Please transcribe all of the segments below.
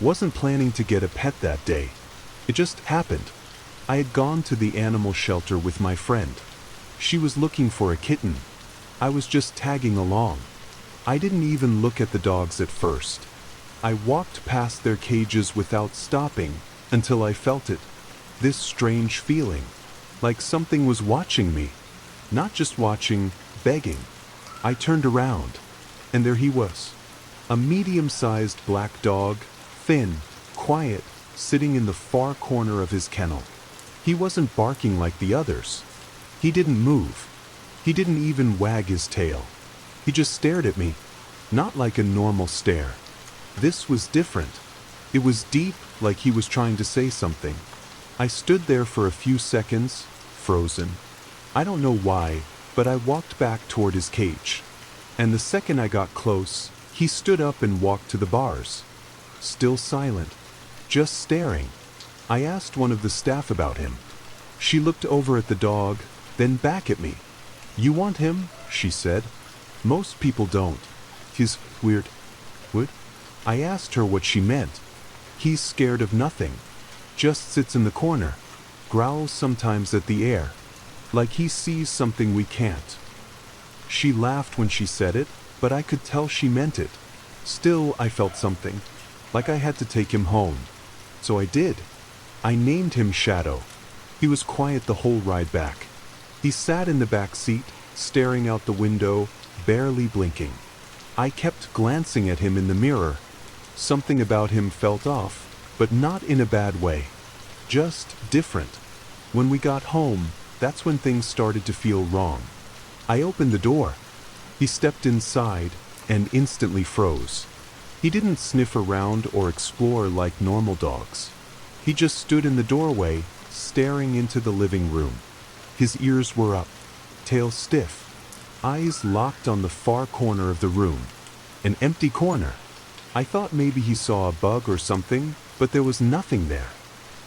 Wasn't planning to get a pet that day. It just happened. I had gone to the animal shelter with my friend. She was looking for a kitten. I was just tagging along. I didn't even look at the dogs at first. I walked past their cages without stopping until I felt it. This strange feeling, like something was watching me. Not just watching, begging. I turned around, and there he was. A medium-sized black dog, thin, quiet, sitting in the far corner of his kennel. He wasn't barking like the others. He didn't move. He didn't even wag his tail. He just stared at me, not like a normal stare. This was different. It was deep, like he was trying to say something. I stood there for a few seconds, frozen. I don't know why, but I walked back toward his cage. And the second I got close, he stood up and walked to the bars. Still silent, just staring. I asked one of the staff about him. She looked over at the dog, then back at me. "You want him?" she said. "Most people don't. He's weird." What? I asked her what she meant. "He's scared of nothing. Just sits in the corner. Growls sometimes at the air. Like he sees something we can't." She laughed when she said it, but I could tell she meant it. Still, I felt something. Like I had to take him home. So I did. I named him Shadow. He was quiet the whole ride back. He sat in the back seat, staring out the window, barely blinking. I kept glancing at him in the mirror. Something about him felt off, but not in a bad way. Just different. When we got home, that's when things started to feel wrong. I opened the door. He stepped inside and instantly froze. He didn't sniff around or explore like normal dogs. He just stood in the doorway, staring into the living room. His ears were up, tail stiff, eyes locked on the far corner of the room. An empty corner. I thought maybe he saw a bug or something, but there was nothing there.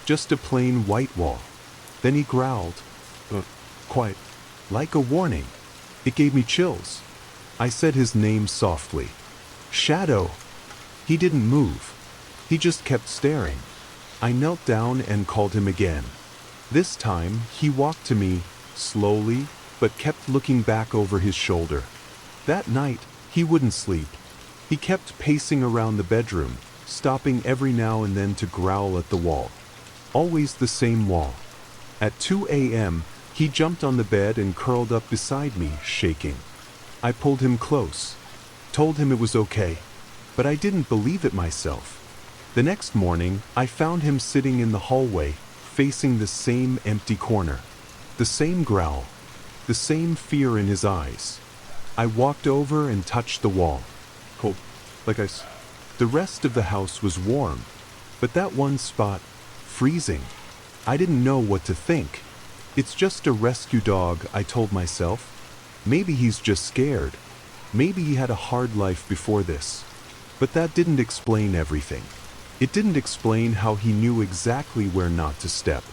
Just a plain white wall. Then he growled. Quiet. Like a warning. It gave me chills. I said his name softly. "Shadow." He didn't move. He just kept staring. I knelt down and called him again. This time, he walked to me, slowly, but kept looking back over his shoulder. That night, he wouldn't sleep. He kept pacing around the bedroom, stopping every now and then to growl at the wall. Always the same wall. At 2 a.m., he jumped on the bed and curled up beside me, shaking. I pulled him close, told him it was okay, but I didn't believe it myself. The next morning, I found him sitting in the hallway, facing the same empty corner. The same growl, the same fear in his eyes. I walked over and touched the wall. Cold, the rest of the house was warm, but that one spot, freezing. I didn't know what to think. It's just a rescue dog, I told myself. Maybe he's just scared. Maybe he had a hard life before this. But that didn't explain everything. It didn't explain how he knew exactly where not to step.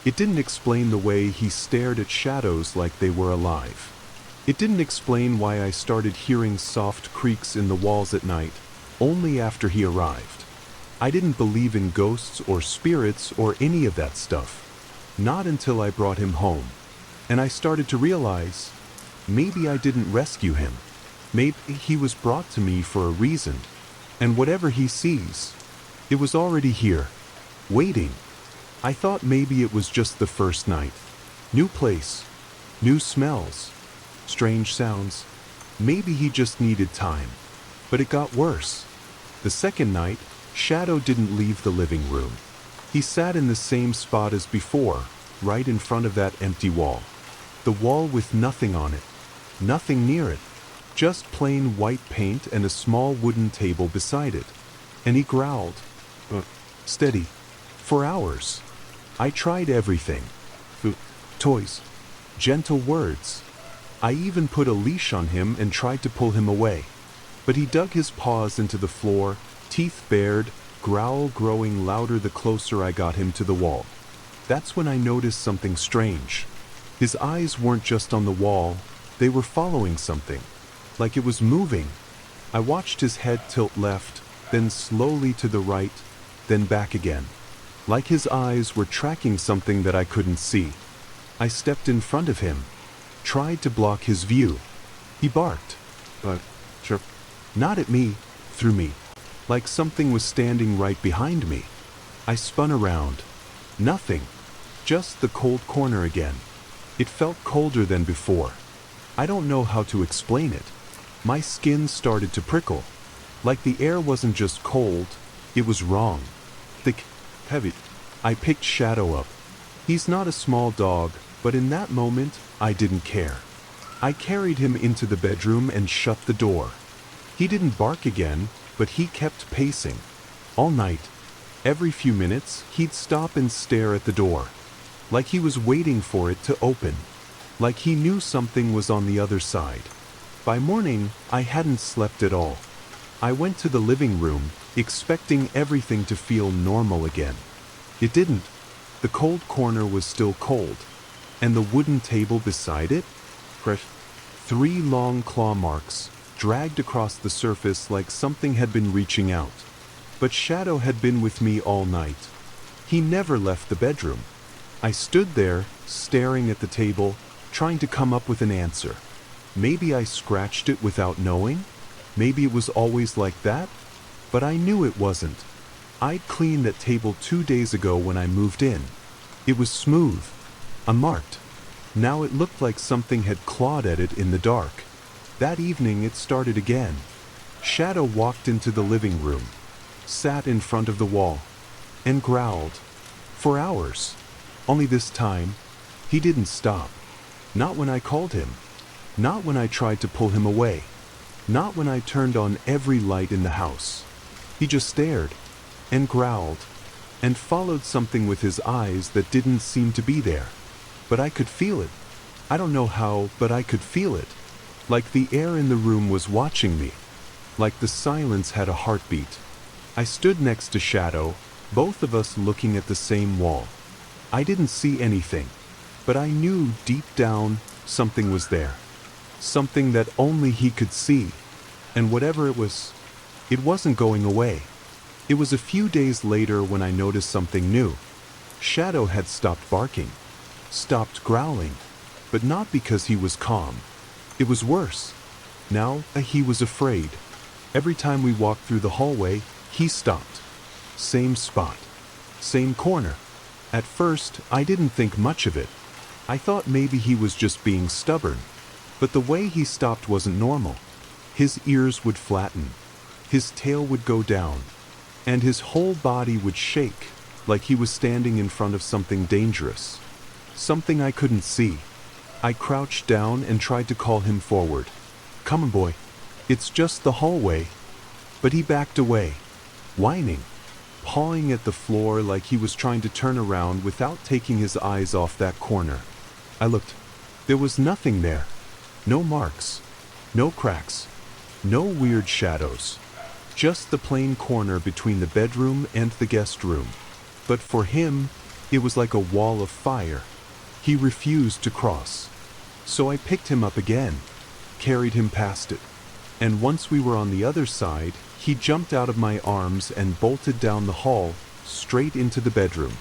It didn't explain the way he stared at shadows like they were alive. It didn't explain why I started hearing soft creaks in the walls at night, only after he arrived. I didn't believe in ghosts or spirits or any of that stuff. Not until I brought him home. And I started to realize, maybe I didn't rescue him. Maybe he was brought to me for a reason. And whatever he sees, it was already here, waiting. I thought maybe it was just the first night. New place, new smells, strange sounds. Maybe he just needed time. But it got worse. The second night, Shadow didn't leave the living room. He sat in the same spot as before, right in front of that empty wall. The wall with nothing on it, nothing near it, just plain white paint and a small wooden table beside it. And he growled, steady, for hours. I tried everything. Toys, gentle words. I even put a leash on him and tried to pull him away. But he dug his paws into the floor, teeth bared, growl growing louder the closer I got him to the wall. That's when I noticed something strange. His eyes weren't just on the wall, they were following something. Like it was moving. I watched his head tilt left, then slowly to the right, then back again. Like his eyes were tracking something that I couldn't see. I stepped in front of him, tried to block his view. He barked, but not at me, through me, like something was standing right behind me. I spun around. Nothing. Just the cold corner again. It felt colder than before. I don't know how to explain it. My skin started to prickle. Like the air wasn't just cold, it was wrong. Thick, heavy. I picked Shadow up. He's not a small dog, but in that moment, I didn't care. I carried him into the bedroom and shut the door. He didn't bark again, but he kept pacing. All night. Every few minutes, he'd stop and stare at the door. Like he was waiting for it to open. Like he knew something was on the other side. By morning, I hadn't slept at all. I went to the living room, expecting everything to feel normal again. It didn't. The cold corner was still cold. And the wooden table beside it? Fresh. 3 long claw marks, dragged across the surface like something had been reaching out. But Shadow had been with me all night. He never left the bedroom. I stood there, staring at the table, trying to come up with an answer. Maybe I scratched it without knowing? Maybe it was always like that? But I knew it wasn't. I'd cleaned that table 2 days ago when I moved in. It was smooth, unmarked. Now it looked like something had clawed at it in the dark. That evening it started again. Shadow walked into the living room, sat in front of the wall, and growled. For hours. Only this time, he didn't stop. Not when I called him. Not when I tried to pull him away. Not when I turned on every light in the house. He just stared, and growled, and followed something with his eyes that didn't seem to be there. But I could feel it. I don't know how, but I could feel it. Like the air in the room was watching me. Like the silence had a heartbeat. I stood next to Shadow, both of us looking at the same wall. I didn't see anything, but I knew deep down something was there. Something that only he could see. And whatever it wasn't going away. It was a few days later when I noticed something new. Shadow had stopped barking, stopped growling, but not because he was calm. It was worse. Now he was afraid. Every time we walked through the hallway, he stopped. Same spot. Same corner. At first, I didn't think much of it. I thought maybe he was just being stubborn. But the way he stopped wasn't normal. His ears would flatten. His tail would go down. And his whole body would shake, like he was standing in front of something dangerous. Something I couldn't see. I crouched down and tried to call him forward. Come on, boy. It's just the hallway. But he backed away, whining, pawing at the floor like he was trying to turn around without taking his eyes off that corner. I looked. There was nothing there. No marks. No cracks. No weird shadows. Just the plain corner between the bedroom and the guest room. But for him, it was like a wall of fire. He refused to cross. So I picked him up again, carried him past it. And once we were on the other side, he jumped out of my arms and bolted down the hall, straight into the bedroom.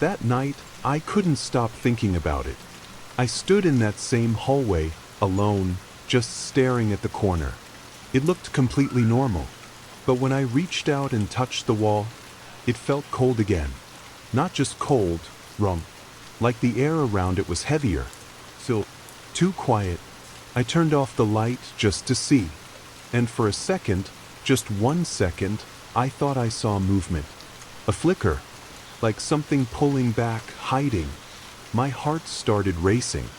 That night, I couldn't stop thinking about it. I stood in that same hallway, alone, just staring at the corner. It looked completely normal. But when I reached out and touched the wall, it felt cold again. Not just cold, wrong. Like the air around it was heavier. Still, too quiet. I turned off the light just to see. And for a second, just 1 second, I thought I saw movement. A flicker. Like something pulling back, hiding. My heart started racing.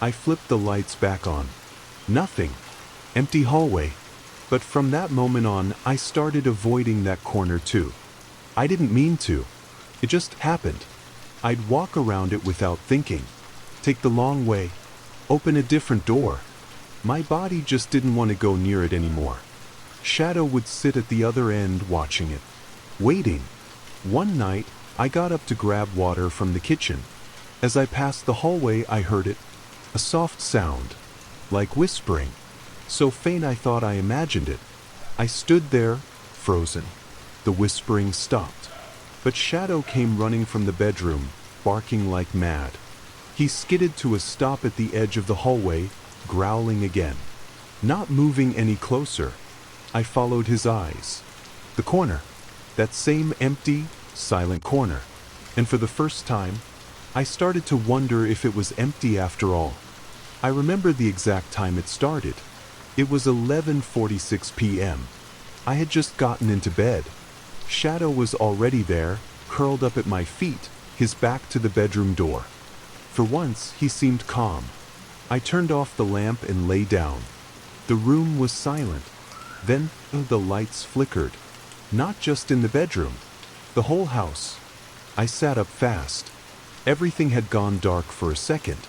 I flipped the lights back on. Nothing. Empty hallway. But from that moment on, I started avoiding that corner too. I didn't mean to. It just happened. I'd walk around it without thinking. Take the long way. Open a different door. My body just didn't want to go near it anymore. Shadow would sit at the other end watching it. Waiting. One night, I got up to grab water from the kitchen. As I passed the hallway, I heard it. A soft sound. Like whispering. So faint I thought I imagined it. I stood there, frozen. The whispering stopped. But Shadow came running from the bedroom, barking like mad. He skidded to a stop at the edge of the hallway, growling again. Not moving any closer, I followed his eyes. The corner. That same empty, silent corner. And for the first time, I started to wonder if it was empty after all. I remember the exact time it started. It was 11:46 p.m. I had just gotten into bed. Shadow was already there, curled up at my feet, his back to the bedroom door. For once, he seemed calm. I turned off the lamp and lay down. The room was silent. Then, the lights flickered. Not just in the bedroom. The whole house. I sat up fast. Everything had gone dark for a second.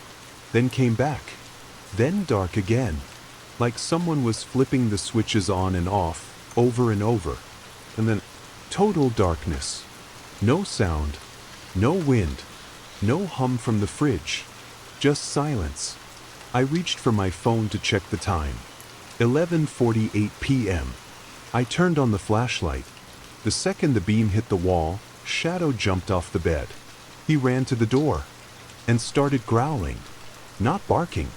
Then came back. Then dark again. Like someone was flipping the switches on and off, over and over. And then, total darkness. No sound. No wind. No hum from the fridge. Just silence. I reached for my phone to check the time. 11:48 p.m. I turned on the flashlight. The second the beam hit the wall, Shadow jumped off the bed. He ran to the door and started growling. Not barking.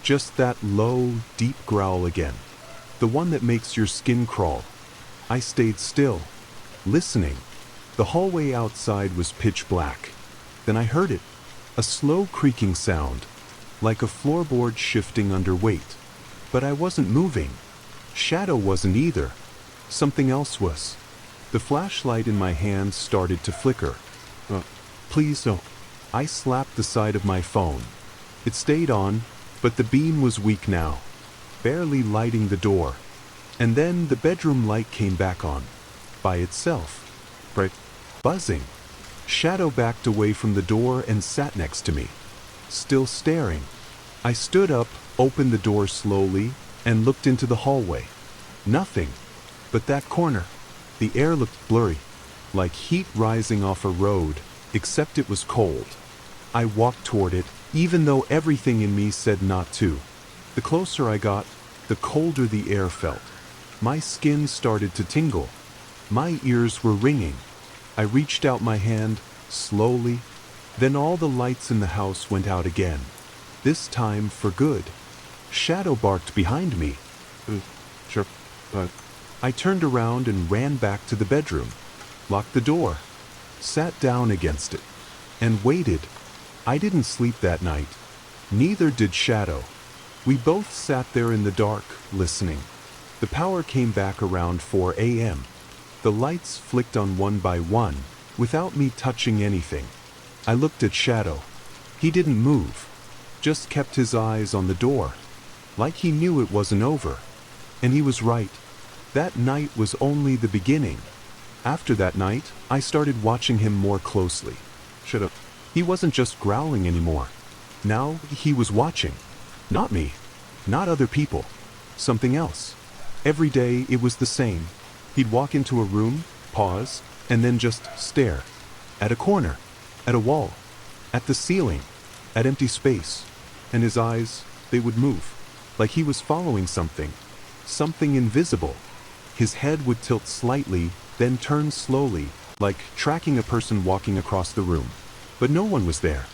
Just that low, deep growl again. The one that makes your skin crawl. I stayed still, listening. The hallway outside was pitch black. Then I heard it. A slow creaking sound, like a floorboard shifting under weight. But I wasn't moving. Shadow wasn't either. Something else was. The flashlight in my hand started to flicker. Please don't. I slapped the side of my phone. It stayed on, but the beam was weak now, barely lighting the door. And then the bedroom light came back on, by itself. Right? Buzzing. Shadow backed away from the door and sat next to me, still staring. I stood up, opened the door slowly, and looked into the hallway. Nothing. But that corner. The air looked blurry, like heat rising off a road, except it was cold. I walked toward it, even though everything in me said not to. The closer I got, the colder the air felt. My skin started to tingle. My ears were ringing. I reached out my hand, slowly. Then all the lights in the house went out again. This time for good. Shadow barked behind me. Sure. I turned around and ran back to the bedroom, locked the door, sat down against it, and waited. I didn't sleep that night. Neither did Shadow. We both sat there in the dark, listening. The power came back around 4 a.m. The lights flicked on one by one, without me touching anything. I looked at Shadow. He didn't move, just kept his eyes on the door, like he knew it wasn't over. And he was right. That night was only the beginning. After that night, I started watching him more closely. Shut up. He wasn't just growling anymore. Now he was watching. Not me. Not other people. Something else. Every day it was the same. He'd walk into a room, pause, and then just stare. At a corner. At a wall. At the ceiling. At empty space. And his eyes, they would move. Like he was following something. Something invisible. His head would tilt slightly, then turn slowly, like tracking a person walking across the room. But no one was there.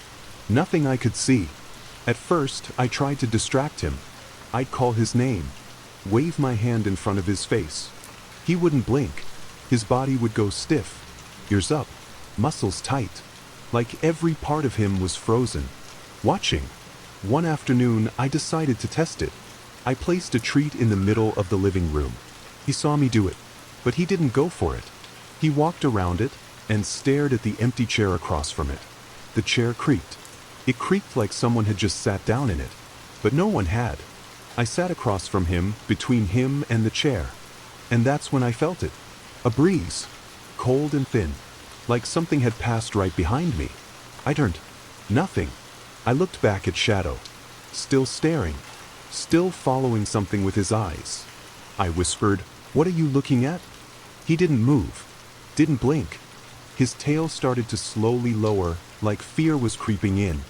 Nothing I could see. At first, I tried to distract him. I'd call his name, wave my hand in front of his face. He wouldn't blink. His body would go stiff, ears up, muscles tight, like every part of him was frozen. Watching. One afternoon, I decided to test it. I placed a treat in the middle of the living room. He saw me do it, but he didn't go for it. He walked around it and stared at the empty chair across from it. The chair creaked. It creaked like someone had just sat down in it, but no one had. I sat across from him, between him and the chair, and that's when I felt it. A breeze, cold and thin, like something had passed right behind me. I turned. Nothing. I looked back at Shadow, still staring, still following something with his eyes. I whispered, "What are you looking at?" He didn't move, didn't blink. His tail started to slowly lower, like fear was creeping in.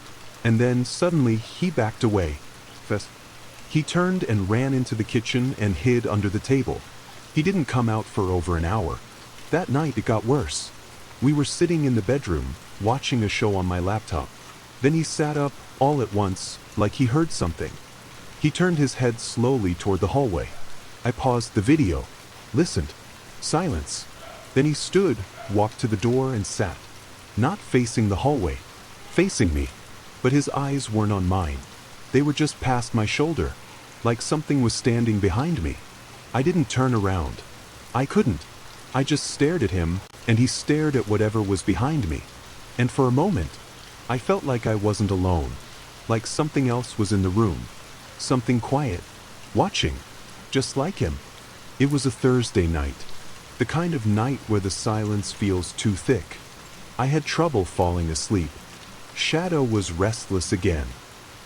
And then suddenly he backed away. He turned and ran into the kitchen and hid under the table. He didn't come out for over an hour. That night it got worse. We were sitting in the bedroom, watching a show on my laptop. Then he sat up, all at once, like he heard something. He turned his head slowly toward the hallway. I paused the video, listened. Silence. Then he stood, walked to the door and sat. Not facing the hallway, facing me. But his eyes weren't on mine. They were just past my shoulder, like something was standing behind me. I didn't turn around. I couldn't. I just stared at him, and he stared at whatever was behind me. And for a moment, I felt like I wasn't alone, like something else was in the room. Something quiet, watching, just like him. It was a Thursday night, the kind of night where the silence feels too thick. I had trouble falling asleep. Shadow was restless again.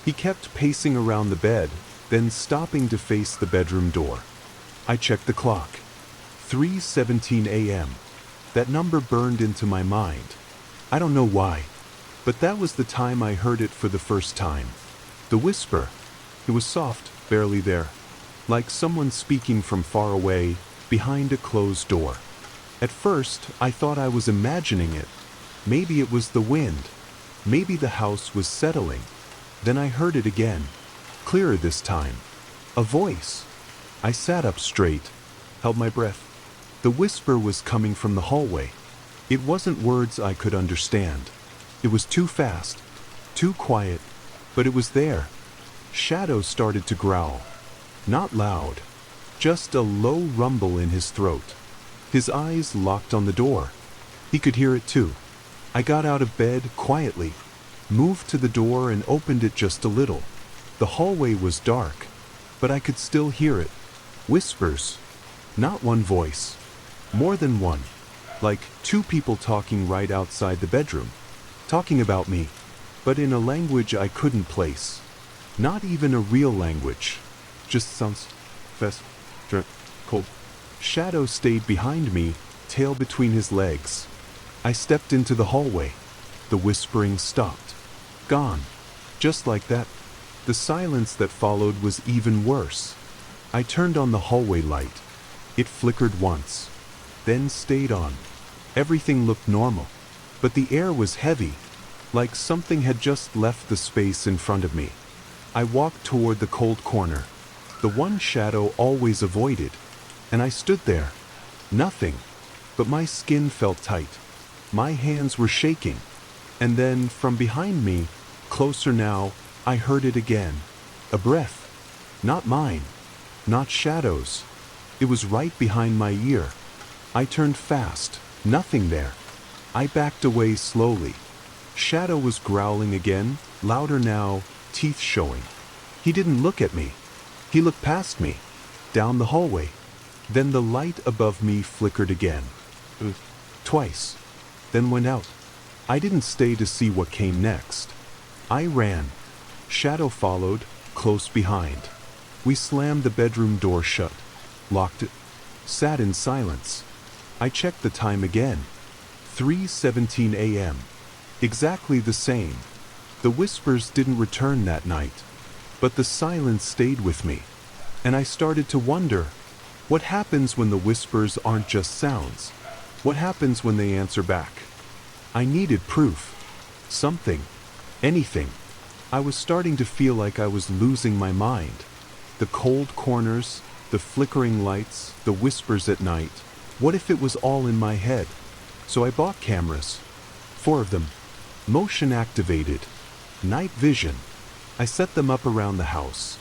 He kept pacing around the bed, then stopping to face the bedroom door. I checked the clock. 3:17 a.m. That number burned into my mind. I don't know why, but that was the time I heard it for the first time. The whisper. It was soft, barely there, like someone speaking from far away, behind a closed door. At first, I thought I was imagining it. Maybe it was the wind. Maybe the house was settling. Then I heard it again, clearer this time. A voice. I sat up straight, held my breath. The whisper was coming from the hallway. It wasn't words I could understand. It was too fast, too quiet, but it was there. Shadow started to growl. Not loud, just a low rumble in his throat. His eyes locked on the door. He could hear it too. I got out of bed quietly, moved to the door and opened it just a little. The hallway was dark, but I could still hear it. Whispers. Not one voice. More than one. Like two people talking right outside the bedroom. Talking about me, but in a language I couldn't place. Not even a real language. Just sounds fast, cold. Shadow stayed behind me, tail between his legs. I stepped into the hallway. The whispering stopped. Gone. Just like that. The silence that followed was even worse. I turned on the hallway light. It flickered once, then stayed on. Everything looked normal, but the air was heavy, like something had just left the space in front of me. I walked toward the cold corner, the one Shadow always avoided, and I stood there. Nothing, but my skin felt tight. My hands were shaking, and then from behind me, closer now, I heard it again. A breath. Not mine. Not Shadow's. It was right behind my ear. I turned fast. Nothing there. I backed away slowly. Shadow was growling again, louder now, teeth showing. He didn't look at me. He looked past me, down the hallway. Then the light above me flickered again. Twice. Then went out. I didn't stay to see what came next. I ran. Shadow followed, close behind. We slammed the bedroom door shut, locked it, sat in silence. I checked the time again. 3:17 a.m. Exactly the same. The whispers didn't return that night, but the silence stayed with me. And I started to wonder, what happens when the whispers aren't just sounds? What happens when they answer back? I needed proof. Something. Anything. I was starting to feel like I was losing my mind. The cold corners, the flickering lights, the whispers at night. What if it was all in my head? So I bought cameras. 4 of them. Motion activated. Night vision. I set them up around the house.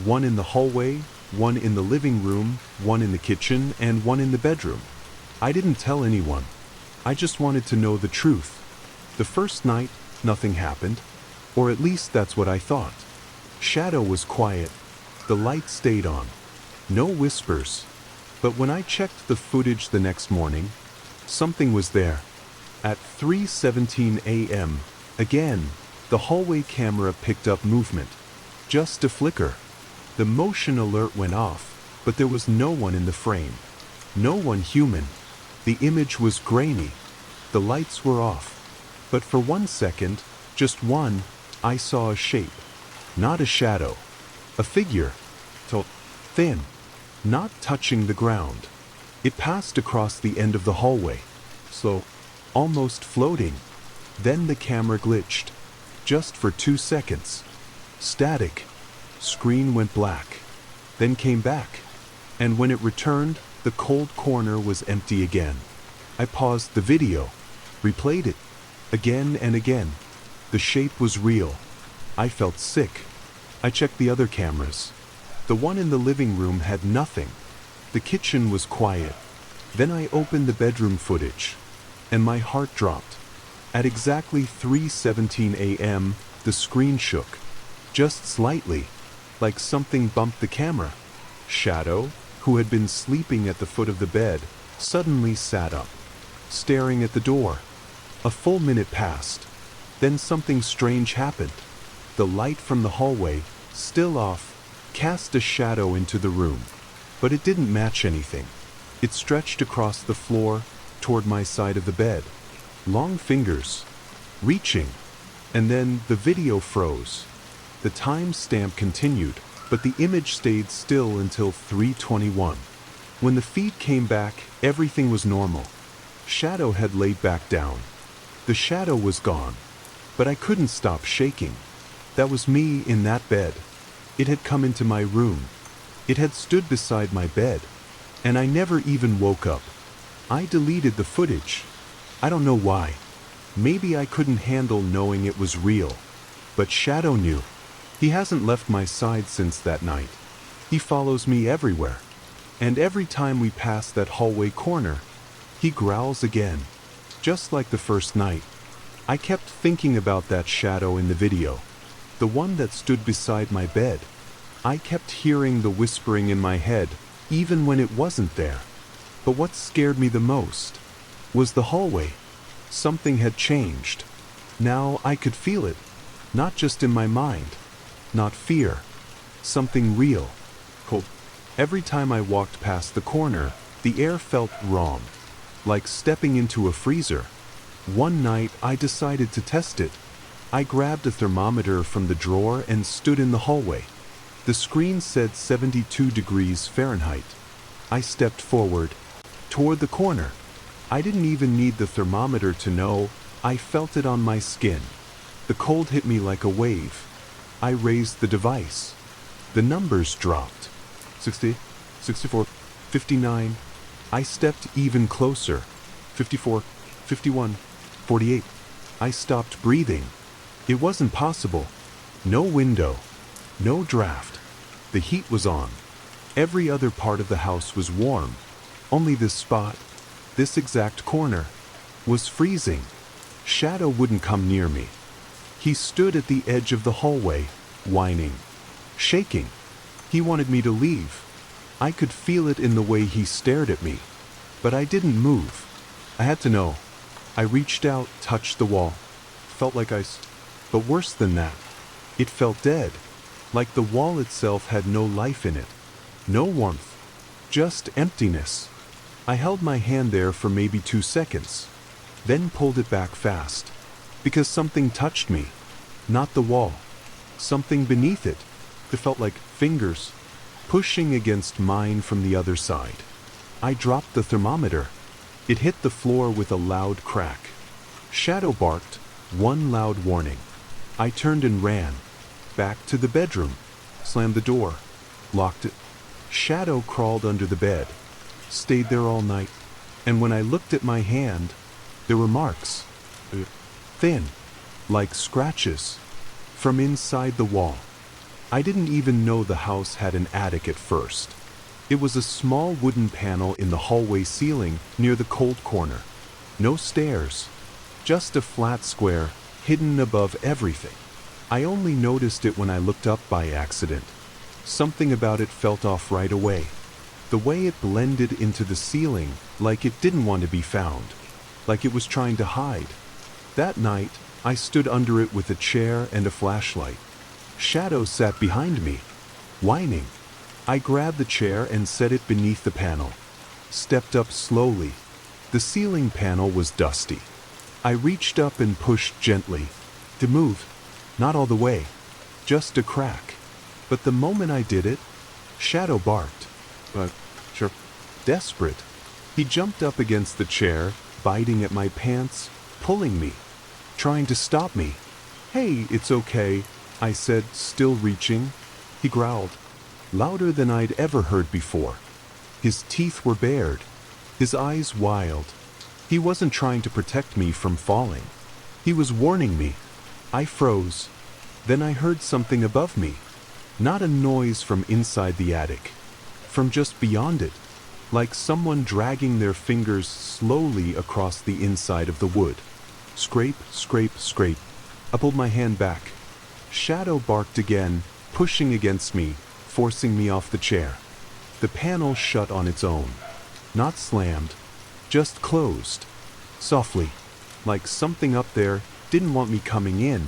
1 in the hallway, 1 in the living room, 1 in the kitchen, and 1 in the bedroom. I didn't tell anyone. I just wanted to know the truth. The first night, nothing happened. Or at least that's what I thought. Shadow was quiet. The light stayed on. No whispers. But when I checked the footage the next morning, something was there. At 3:17 a.m., again, the hallway camera picked up movement. Just a flicker. The motion alert went off, but there was no one in the frame. No one human. The image was grainy. The lights were off. But for 1 second, just one, I saw a shape. Not a shadow. A figure. Thin. Not touching the ground. It passed across the end of the hallway. So, almost floating. Then the camera glitched. Just for 2 seconds. Static. Screen went black. Then came back. And when it returned, the cold corner was empty again. I paused the video. Replayed it. Again and again. The shape was real. I felt sick. I checked the other cameras. The one in the living room had nothing. The kitchen was quiet. Then I opened the bedroom footage. And my heart dropped. At exactly 3:17 a.m., the screen shook. Just slightly. Like something bumped the camera. Shadow, who had been sleeping at the foot of the bed, suddenly sat up, staring at the door. A full minute passed. Then something strange happened. The light from the hallway, still off, cast a shadow into the room. But it didn't match anything. It stretched across the floor, toward my side of the bed. Long fingers. Reaching. And then the video froze. The timestamp continued, but the image stayed still until 3:21. When the feed came back, everything was normal. Shadow had laid back down. The shadow was gone. But I couldn't stop shaking. That was me in that bed. It had come into my room. It had stood beside my bed. And I never even woke up. I deleted the footage. I don't know why. Maybe I couldn't handle knowing it was real. But Shadow knew. He hasn't left my side since that night. He follows me everywhere. And every time we pass that hallway corner, he growls again. Just like the first night. I kept thinking about that shadow in the video. The one that stood beside my bed. I kept hearing the whispering in my head, even when it wasn't there. But what scared me the most was the hallway. Something had changed. Now I could feel it. Not just in my mind. Not fear. Something real. Cold. Every time I walked past the corner, the air felt wrong. Like stepping into a freezer. One night I decided to test it. I grabbed a thermometer from the drawer and stood in the hallway. The screen said 72 degrees Fahrenheit. I stepped forward, toward the corner. I didn't even need the thermometer to know. I felt it on my skin. The cold hit me like a wave. I raised the device. The numbers dropped. 60, 64, 59. I stepped even closer. 54, 51, 48. I stopped breathing. It wasn't possible. No window. No draft. The heat was on. Every other part of the house was warm. Only this spot, this exact corner, was freezing. Shadow wouldn't come near me. He stood at the edge of the hallway, whining, shaking. He wanted me to leave. I could feel it in the way he stared at me. But I didn't move. I had to know. I reached out, touched the wall. Felt like ice. But worse than that, it felt dead. Like the wall itself had no life in it. No warmth. Just emptiness. I held my hand there for maybe 2 seconds. Then pulled it back fast. Because something touched me. Not the wall. Something beneath it. It felt like fingers pushing against mine from the other side. I dropped the thermometer. It hit the floor with a loud crack. Shadow barked, one loud warning. I turned and ran. Back to the bedroom. Slammed the door. Locked it. Shadow crawled under the bed. Stayed there all night. And when I looked at my hand, there were marks. Thin. Like scratches. From inside the wall. I didn't even know the house had an attic at first. It was a small wooden panel in the hallway ceiling near the cold corner. No stairs. Just a flat square, hidden above everything. I only noticed it when I looked up by accident. Something about it felt off right away. The way it blended into the ceiling, like it didn't want to be found. Like it was trying to hide. That night, I stood under it with a chair and a flashlight. Shadow sat behind me, whining. I grabbed the chair and set it beneath the panel. Stepped up slowly. The ceiling panel was dusty. I reached up and pushed gently. To move. Not all the way. Just a crack. But the moment I did it, Shadow barked. But, sure, desperate. He jumped up against the chair, biting at my pants, pulling me, trying to stop me. "Hey, it's okay," I said, still reaching. He growled, louder than I'd ever heard before. His teeth were bared, his eyes wild. He wasn't trying to protect me from falling. He was warning me. I froze. Then I heard something above me. Not a noise from inside the attic. From just beyond it. Like someone dragging their fingers slowly across the inside of the wood. Scrape, scrape, scrape. I pulled my hand back. Shadow barked again, pushing against me, forcing me off the chair. The panel shut on its own. Not slammed, just closed. Softly. Like something up there didn't want me coming in,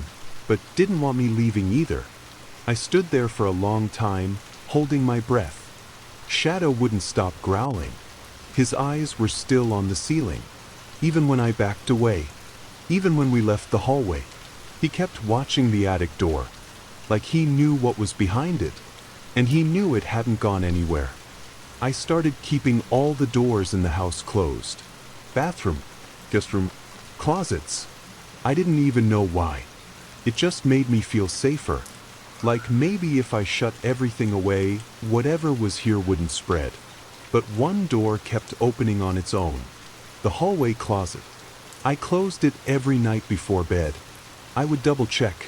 but didn't want me leaving either. I stood there for a long time, holding my breath. Shadow wouldn't stop growling. His eyes were still on the ceiling. Even when I backed away. Even when we left the hallway. He kept watching the attic door. Like he knew what was behind it. And he knew it hadn't gone anywhere. I started keeping all the doors in the house closed. Bathroom, guest room, closets. I didn't even know why. It just made me feel safer. Like maybe if I shut everything away, whatever was here wouldn't spread. But one door kept opening on its own. The hallway closet. I closed it every night before bed. I would double check.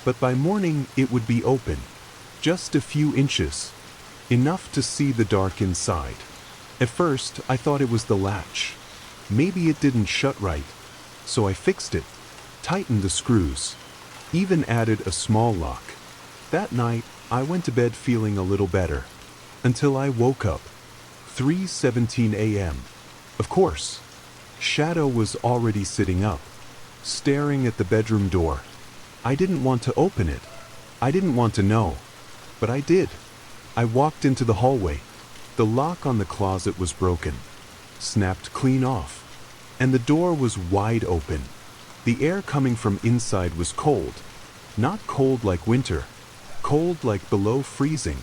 But by morning it would be open. Just a few inches. Enough to see the dark inside. At first I thought it was the latch. Maybe it didn't shut right. So I fixed it. Tightened the screws. Even added a small lock. That night, I went to bed feeling a little better. Until I woke up. 3:17 a.m. Of course. Shadow was already sitting up. Staring at the bedroom door. I didn't want to open it. I didn't want to know. But I did. I walked into the hallway. The lock on the closet was broken. Snapped clean off. And the door was wide open. The air coming from inside was cold. Not cold like winter. Cold like below freezing.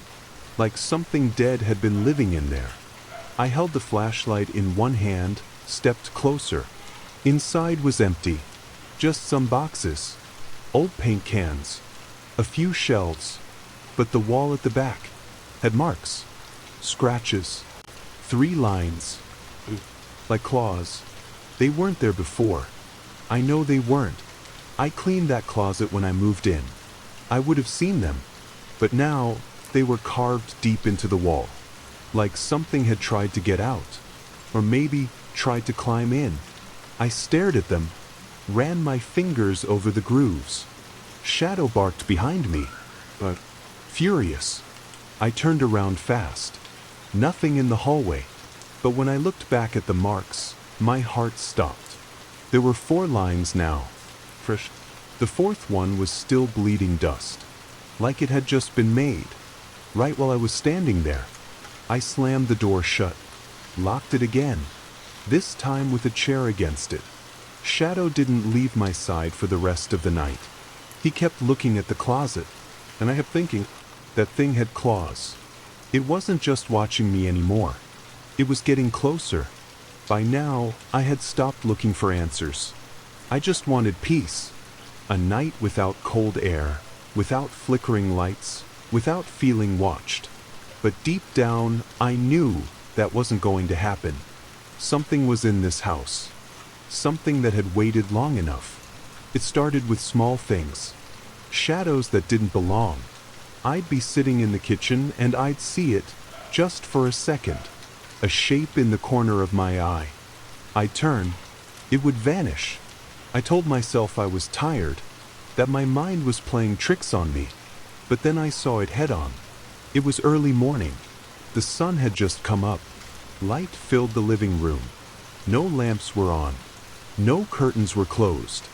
Like something dead had been living in there. I held the flashlight in one hand, stepped closer. Inside was empty. Just some boxes. Old paint cans. A few shelves. But the wall at the back had marks. Scratches. 3 lines. Like claws. They weren't there before. I know they weren't. I cleaned that closet when I moved in. I would have seen them. But now, they were carved deep into the wall. Like something had tried to get out. Or maybe tried to climb in. I stared at them. Ran my fingers over the grooves. Shadow barked behind me. But furious. I turned around fast. Nothing in the hallway. But when I looked back at the marks, my heart stopped. There were 4 lines now. Fresh. The 4th one was still bleeding dust. Like it had just been made. Right while I was standing there. I slammed the door shut. Locked it again. This time with a chair against it. Shadow didn't leave my side for the rest of the night. He kept looking at the closet. And I kept thinking, that thing had claws. It wasn't just watching me anymore. It was getting closer. By now, I had stopped looking for answers. I just wanted peace. A night without cold air, without flickering lights, without feeling watched. But deep down, I knew that wasn't going to happen. Something was in this house. Something that had waited long enough. It started with small things. Shadows that didn't belong. I'd be sitting in the kitchen and I'd see it, just for a second. A shape in the corner of my eye. I'd turn. It would vanish. I told myself I was tired, that my mind was playing tricks on me. But then I saw it head on. It was early morning. The sun had just come up. Light filled the living room. No lamps were on. No curtains were closed.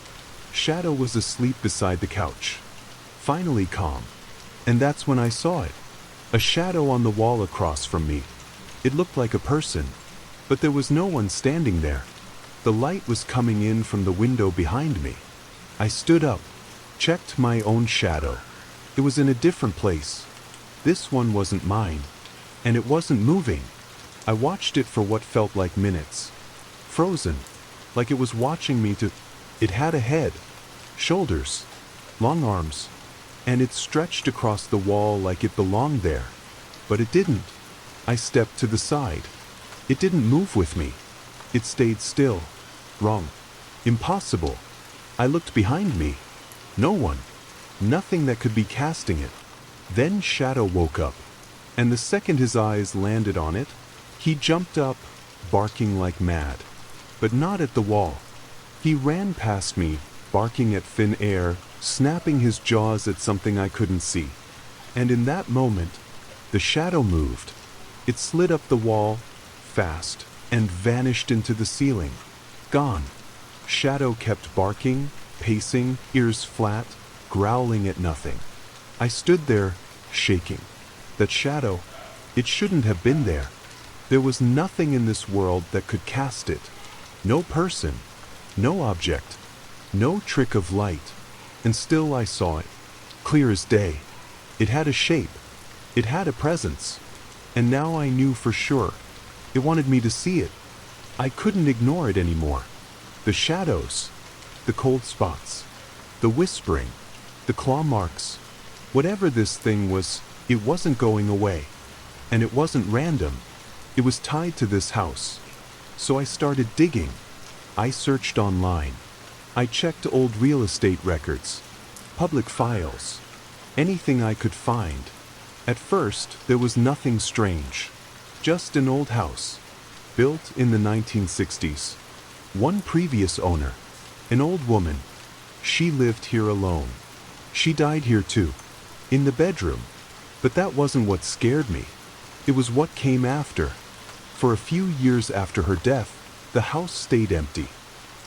Shadow was asleep beside the couch. Finally calm. And that's when I saw it. A shadow on the wall across from me. It looked like a person. But there was no one standing there. The light was coming in from the window behind me. I stood up. Checked my own shadow. It was in a different place. This one wasn't mine. And it wasn't moving. I watched it for what felt like minutes. Frozen. like it was watching me to. It had a head, shoulders, long arms, and it stretched across the wall like it belonged there. But it didn't. I stepped to the side. It didn't move with me. It stayed still. Wrong. Impossible. I looked behind me. No one. Nothing that could be casting it. Then Shadow woke up, and the second his eyes landed on it, he jumped up, barking like mad. But not at the wall. He ran past me, barking at thin air, snapping his jaws at something I couldn't see. And in that moment, the shadow moved. It slid up the wall, fast, and vanished into the ceiling. Gone. Shadow kept barking, pacing, ears flat, growling at nothing. I stood there, shaking. That shadow, it shouldn't have been there. There was nothing in this world that could cast it. No person, no object, no trick of light. And still I saw it, clear as day. It had a shape. It had a presence. And now I knew for sure. It wanted me to see it. I couldn't ignore it anymore. The shadows, the cold spots, the whispering, the claw marks. Whatever this thing was, it wasn't going away. And it wasn't random. It was tied to this house. So I started digging. I searched online. I checked old real estate records, public files, anything I could find. At first, there was nothing strange. Just an old house, built in the 1960s. One previous owner, an old woman. She lived here alone. She died here too, in the bedroom. But that wasn't what scared me. It was what came after. For a few years after her death, the house stayed empty.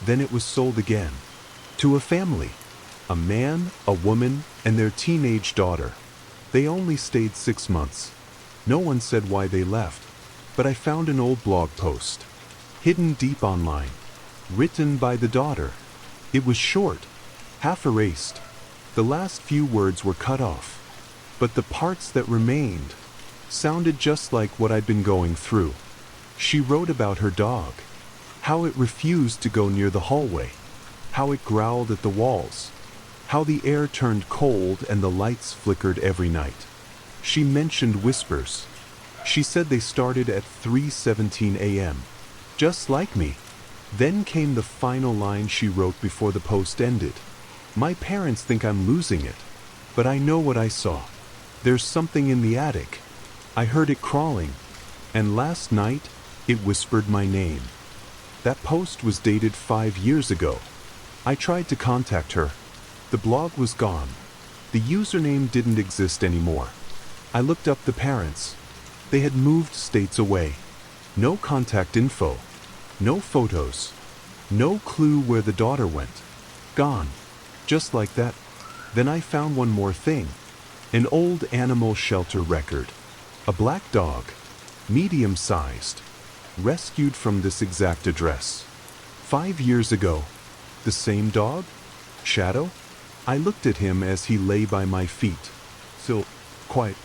Then it was sold again. To a family. A man, a woman, and their teenage daughter. They only stayed 6 months. No one said why they left. But I found an old blog post. Hidden deep online. Written by the daughter. It was short. Half erased. The last few words were cut off. But the parts that remained sounded just like what I'd been going through. She wrote about her dog. How it refused to go near the hallway. How it growled at the walls. How the air turned cold and the lights flickered every night. She mentioned whispers. She said they started at 3:17 a.m. Just like me. Then came the final line she wrote before the post ended. My parents think I'm losing it. But I know what I saw. There's something in the attic. I heard it crawling. And last night, it whispered my name. That post was dated 5 years ago. I tried to contact her. The blog was gone. The username didn't exist anymore. I looked up the parents. They had moved states away. No contact info. No photos. No clue where the daughter went. Gone. Just like that. Then I found one more thing. An old animal shelter record. A black dog. Medium-sized. Rescued from this exact address. 5 years ago. The same dog? Shadow? I looked at him as he lay by my feet. Still, quiet.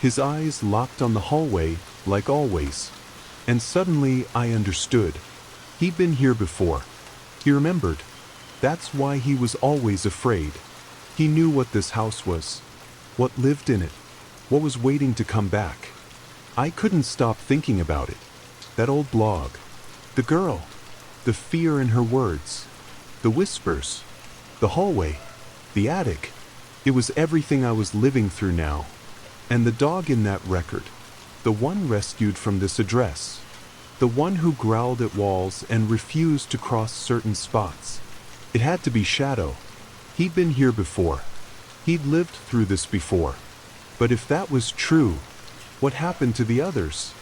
His eyes locked on the hallway, like always. And suddenly I understood. He'd been here before. He remembered. That's why he was always afraid. He knew what this house was. What lived in it. What was waiting to come back. I couldn't stop thinking about it. That old blog. The girl. The fear in her words. The whispers. The hallway. The attic. It was everything I was living through now. And the dog in that record. The one rescued from this address. The one who growled at walls and refused to cross certain spots. It had to be Shadow. He'd been here before. He'd lived through this before. But if that was true, what happened to the others?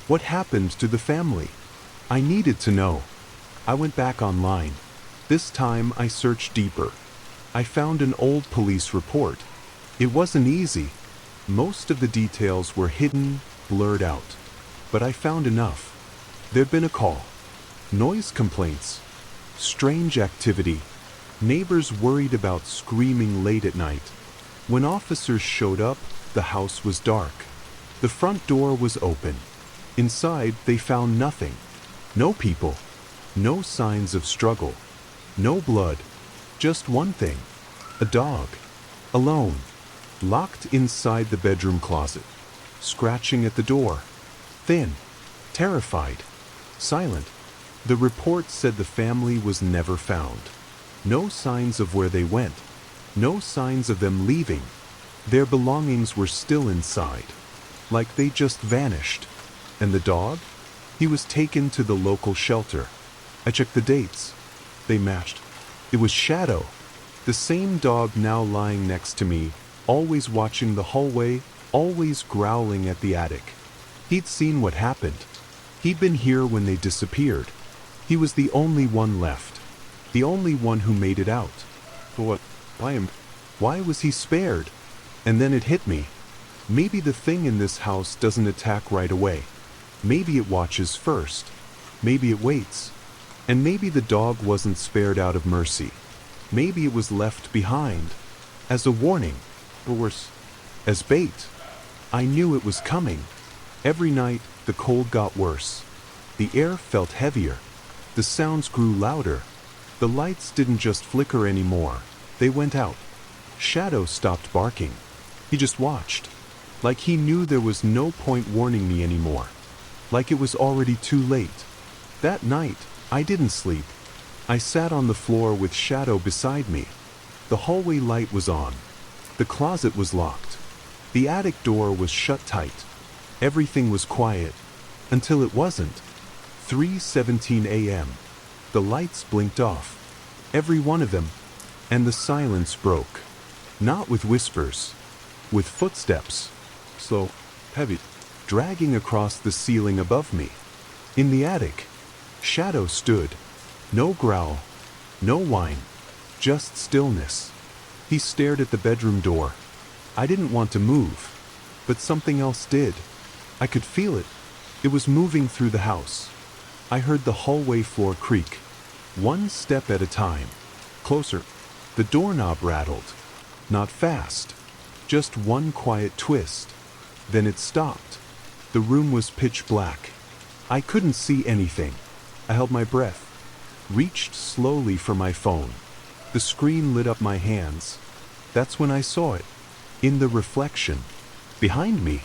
What happened to the family? I needed to know. I went back online. This time I searched deeper. I found an old police report. It wasn't easy. Most of the details were hidden, blurred out. But I found enough. There'd been a call. Noise complaints. Strange activity. Neighbors worried about screaming late at night. When officers showed up, the house was dark. The front door was open. Inside, they found nothing. No people. No signs of struggle. No blood. Just one thing. A dog. Alone. Locked inside the bedroom closet. Scratching at the door. Thin. Terrified. Silent. The report said the family was never found. No signs of where they went. No signs of them leaving. Their belongings were still inside. Like they just vanished. And the dog? He was taken to the local shelter. I checked the dates. They matched. It was Shadow. The same dog now lying next to me, always watching the hallway, always growling at the attic. He'd seen what happened. He'd been here when they disappeared. He was the only one left. The only one who made it out. But what? Why was he spared? And then it hit me. Maybe the thing in this house doesn't attack right away. Maybe it watches first. Maybe it waits. And maybe the dog wasn't spared out of mercy. Maybe it was left behind. As a warning. Or worse, as bait. I knew it was coming. Every night, the cold got worse. The air felt heavier. The sounds grew louder. The lights didn't just flicker anymore. They went out. Shadow stopped barking. He just watched. Like he knew there was no point warning me anymore. Like it was already too late. That night, I didn't sleep. I sat on the floor with Shadow beside me. The hallway light was on. The closet was locked. The attic door was shut tight. Everything was quiet. Until it wasn't. 3:17 a.m. The lights blinked off. Every one of them. And the silence broke. Not with whispers. With footsteps. Slow, heavy, dragging across the ceiling above me. In the attic, Shadow stood. No growl. No whine. Just stillness. He stared at the bedroom door. I didn't want to move. But something else did. I could feel it. It was moving through the house. I heard the hallway floor creak. One step at a time. Closer. The doorknob rattled. Not fast. Just one quiet twist. Then it stopped. The room was pitch black. I couldn't see anything. I held my breath. Reached slowly for my phone. The screen lit up my hands. That's when I saw it. In the reflection. Behind me.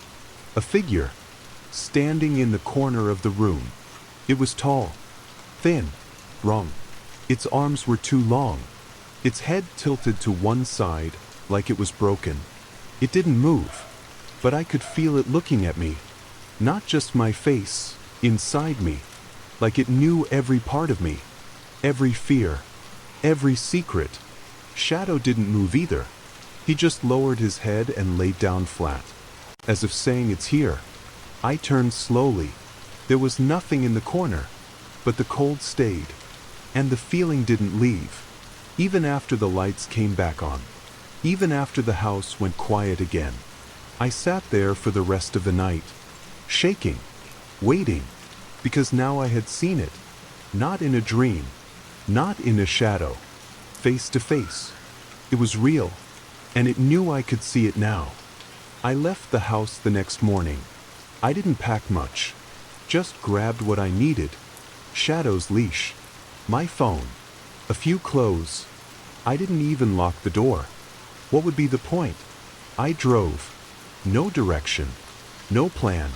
A figure. Standing in the corner of the room. It was tall. Thin. Wrong. Its arms were too long. Its head tilted to one side, like it was broken. It didn't move. But I could feel it looking at me. Not just my face, inside me. Like it knew every part of me. Every fear. Every secret. Shadow didn't move either. He just lowered his head and laid down flat. As if saying it's here. I turned slowly. There was nothing in the corner. But the cold stayed. And the feeling didn't leave. Even after the lights came back on. Even after the house went quiet again. I sat there for the rest of the night. Shaking. Waiting. Because now I had seen it. Not in a dream. Not in a shadow. Face to face. It was real. And it knew I could see it now. I left the house the next morning. I didn't pack much. Just grabbed what I needed. Shadow's leash. My phone. A few clothes. I didn't even lock the door. What would be the point? I drove. No direction. No plan.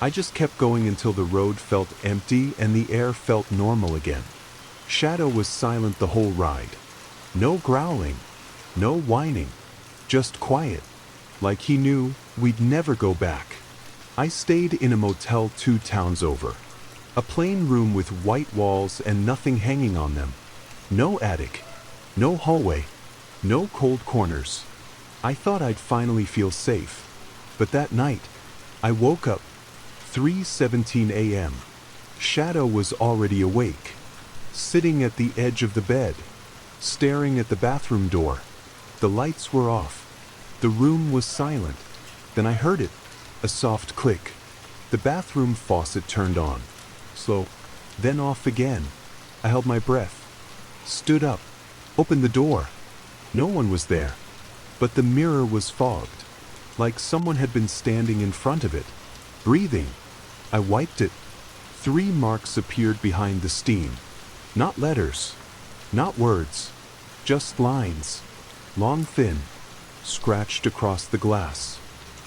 I just kept going until the road felt empty and the air felt normal again. Shadow was silent the whole ride. No growling. No whining. Just quiet. Like he knew we'd never go back. I stayed in a motel 2 towns over. A plain room with white walls and nothing hanging on them. No attic. No hallway. No cold corners. I thought I'd finally feel safe. But that night, I woke up. 3:17 a.m. Shadow was already awake. Sitting at the edge of the bed. Staring at the bathroom door. The lights were off. The room was silent. Then I heard it. A soft click. The bathroom faucet turned on. Slow. Then off again. I held my breath. Stood up. Opened the door. No one was there. But the mirror was fogged. Like someone had been standing in front of it. Breathing. I wiped it. 3 marks appeared behind the steam. Not letters. Not words. Just lines. Long, thin. Scratched across the glass.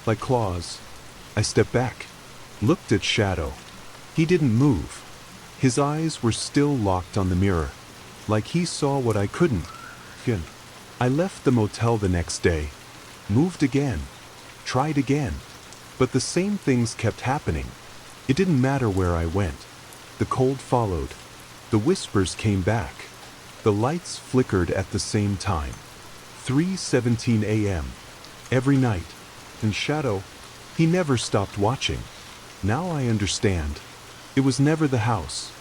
Like claws. I stepped back. Looked at Shadow. He didn't move. His eyes were still locked on the mirror. Like he saw what I couldn't. I left the motel the next day. Moved again. Tried again. But the same things kept happening. It didn't matter where I went. The cold followed. The whispers came back. The lights flickered at the same time. 3:17 a.m. Every night. And Shadow, he never stopped watching. Now I understand. It was never the house.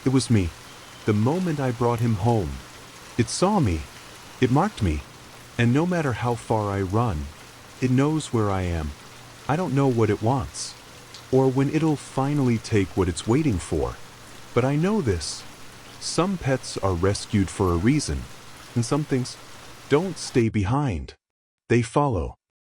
It was me. The moment I brought him home. It saw me. It marked me. And no matter how far I run, it knows where I am. I don't know what it wants, or when it'll finally take what it's waiting for. But I know this. Some pets are rescued for a reason, and some things don't stay behind. They follow.